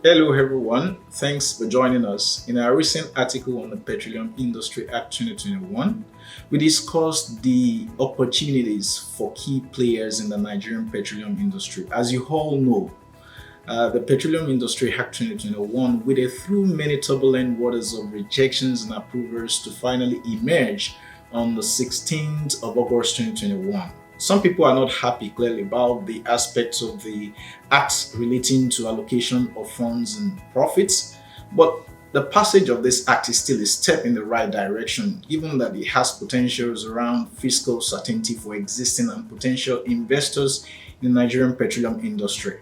Hello, everyone. Thanks for joining us. In our recent article on the Petroleum Industry Act 2021, we discussed the opportunities for key players in the Nigerian petroleum industry. As you all know, the Petroleum Industry Act 2021 waded through many turbulent waters of rejections and approvals to finally emerge on the 16th of August 2021. Some people are not happy clearly about the aspects of the acts relating to allocation of funds and profits, but the passage of this act is still a step in the right direction, given that it has potentials around fiscal certainty for existing and potential investors in the Nigerian petroleum industry.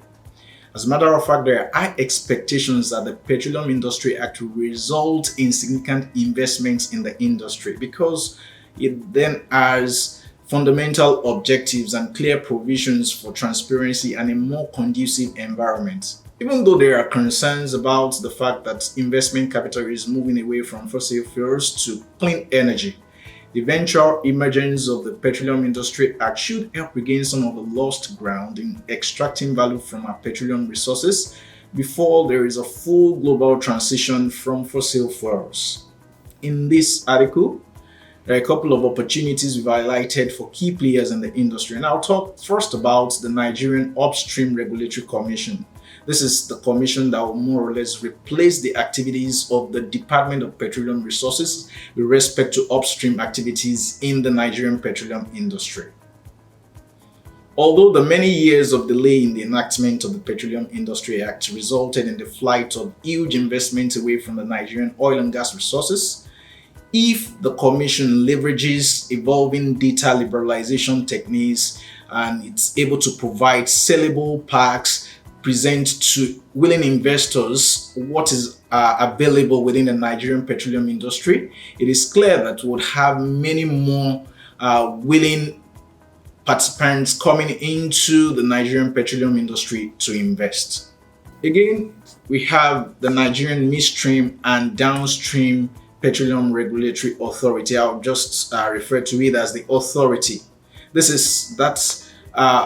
As a matter of fact, there are high expectations that the Petroleum Industry Act will result in significant investments in the industry because it then has fundamental objectives and clear provisions for transparency and a more conducive environment. Even though there are concerns about the fact that investment capital is moving away from fossil fuels to clean energy, the eventual emergence of the Petroleum Industry Act should help regain some of the lost ground in extracting value from our petroleum resources before there is a full global transition from fossil fuels. In this article, there are a couple of opportunities we've highlighted for key players in the industry, and I'll talk first about the Nigerian Upstream Regulatory Commission. This is the commission that will more or less replace the activities of the Department of Petroleum Resources with respect to upstream activities in the Nigerian petroleum industry. Although the many years of delay in the enactment of the Petroleum Industry Act resulted in the flight of huge investments away from the Nigerian oil and gas resources, if the Commission leverages evolving data liberalization techniques and it's able to provide sellable packs, present to willing investors what is available within the Nigerian petroleum industry, it is clear that we would have many more willing participants coming into the Nigerian petroleum industry to invest. Again, we have the Nigerian Midstream and Downstream Petroleum Regulatory Authority. I'll just refer to it as the authority. This is that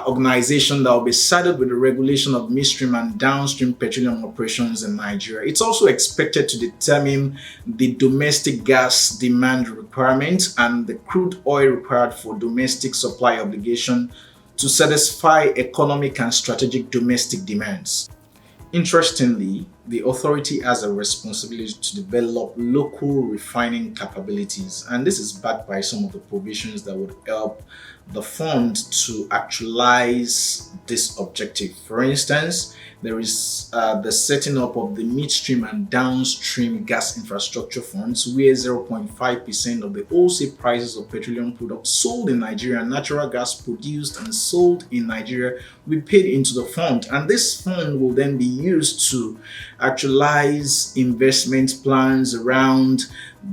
organization that will be saddled with the regulation of midstream and downstream petroleum operations in Nigeria. It's also expected to determine the domestic gas demand requirement and the crude oil required for domestic supply obligation to satisfy economic and strategic domestic demands. Interestingly, the authority has a responsibility to develop local refining capabilities, and this is backed by some of the provisions that would help the fund to actualize this objective. For instance, there is the setting up of the midstream and downstream gas infrastructure funds, where 0.5% of the wholesale prices of petroleum products sold in Nigeria and natural gas produced and sold in Nigeria will be paid into the fund. And this fund will then be used to actualize investment plans around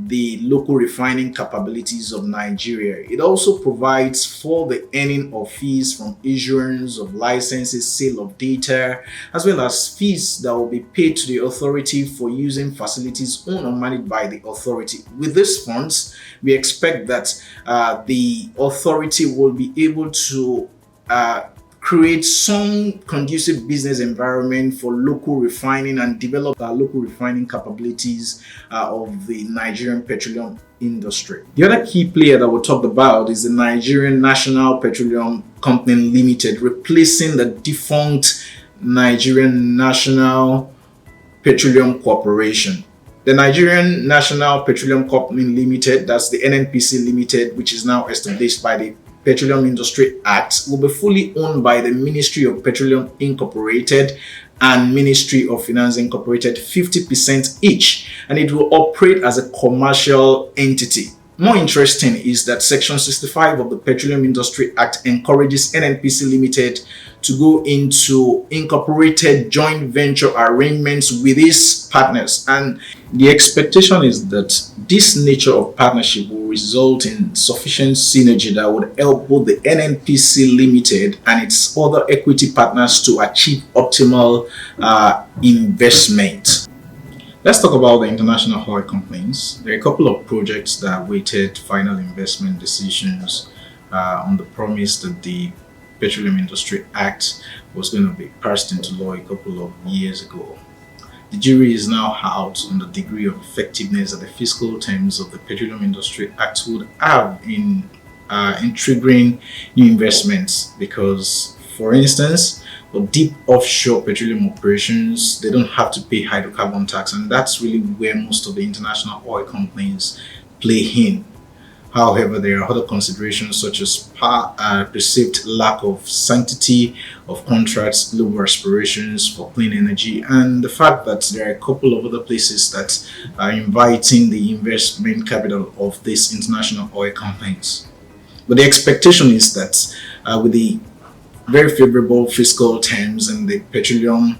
the local refining capabilities of Nigeria. It also provides for the earning of fees from issuance of licenses, sale of data, as well as fees that will be paid to the authority for using facilities owned or managed by the authority. With these funds, we expect that the authority will be able to create some conducive business environment for local refining and develop our local refining capabilities of the Nigerian petroleum industry. The other key player that we talked about is the Nigerian National Petroleum Company Limited, replacing the defunct Nigerian National Petroleum Corporation. The Nigerian National Petroleum Company Limited, that's the NNPC Limited, which is now established by the Petroleum Industry Act, will be fully owned by the Ministry of Petroleum Incorporated and Ministry of Finance Incorporated 50% each, and it will operate as a commercial entity. More interesting is that Section 65 of the Petroleum Industry Act encourages NNPC Limited to go into incorporated joint venture arrangements with its partners, and the expectation is that this nature of partnership will result in sufficient synergy that would help both the NNPC Limited and its other equity partners to achieve optimal investment. Let's talk about the international oil companies. There are a couple of projects that awaited final investment decisions on the promise that the Petroleum Industry Act was going to be passed into law a couple of years ago. The jury is now out on the degree of effectiveness that the fiscal terms of the Petroleum Industry Act would have in triggering new investments, because, for instance, for deep offshore petroleum operations, they don't have to pay hydrocarbon tax, and that's really where most of the international oil companies play in. However, there are other considerations such as perceived lack of sanctity of contracts, global aspirations for clean energy, and the fact that there are a couple of other places that are inviting the investment capital of these international oil companies. But the expectation is that with the very favorable fiscal terms in the Petroleum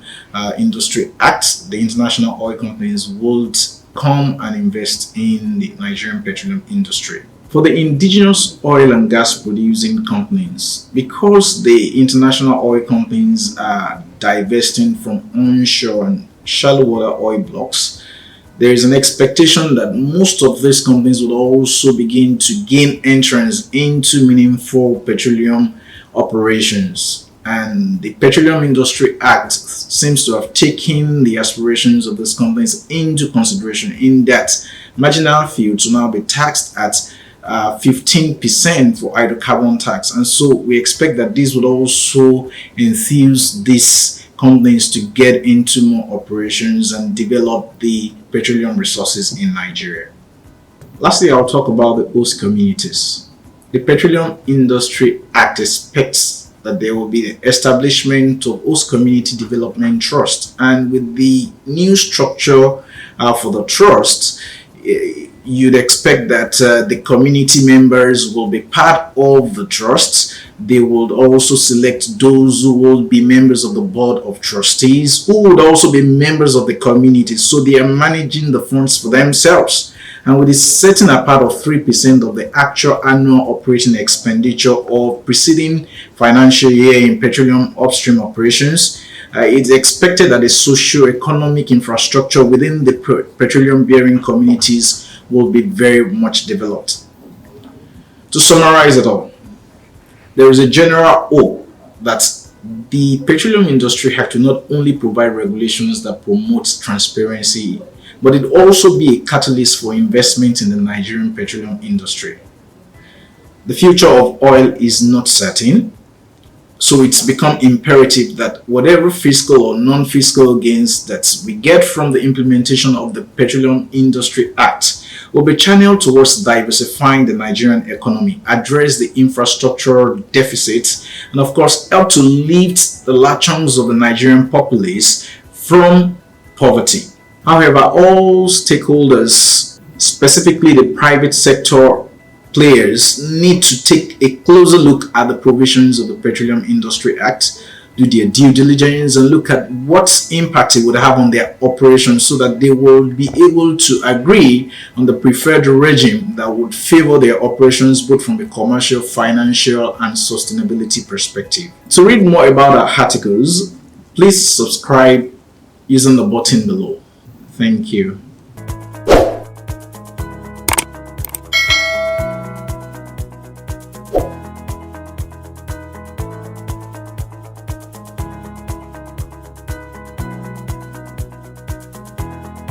Industry Act, the international oil companies would come and invest in the Nigerian petroleum industry. For the indigenous oil and gas producing companies, because the international oil companies are divesting from onshore and shallow water oil blocks, there is an expectation that most of these companies will also begin to gain entrance into meaningful petroleum operations. And the Petroleum Industry Act seems to have taken the aspirations of these companies into consideration, in that marginal fields will now be taxed at 15% for hydrocarbon tax. And so we expect that this would also enthuse these companies to get into more operations and develop the petroleum resources in Nigeria. Lastly, I'll talk about the host communities. The Petroleum Industry Act expects that there will be the establishment of host community development trust, and with the new structure for the trust, you'd expect that the community members will be part of the trust. They would also select those who will be members of the board of trustees, who would also be members of the community. So they are managing the funds for themselves. And with the setting apart of 3% of the actual annual operating expenditure of preceding financial year in petroleum upstream operations, it's expected that the socio-economic infrastructure within the petroleum-bearing communities will be very much developed. To summarize it all, there is a general hope that the Petroleum Industry Act will not only provide regulations that promote transparency, but it also be a catalyst for investment in the Nigerian petroleum industry. The future of oil is not certain, so it's become imperative that whatever fiscal or non-fiscal gains that we get from the implementation of the Petroleum Industry Act will be channeled towards diversifying the Nigerian economy, address the infrastructural deficits, and of course help to lift the large chunks of the Nigerian populace from poverty. However, all stakeholders, specifically the private sector players, need to take a closer look at the provisions of the Petroleum Industry Act, do their due diligence, and look at what impact it would have on their operations, so that they will be able to agree on the preferred regime that would favor their operations both from a commercial, financial, and sustainability perspective. To read more about our articles, please subscribe using the button below. Thank you.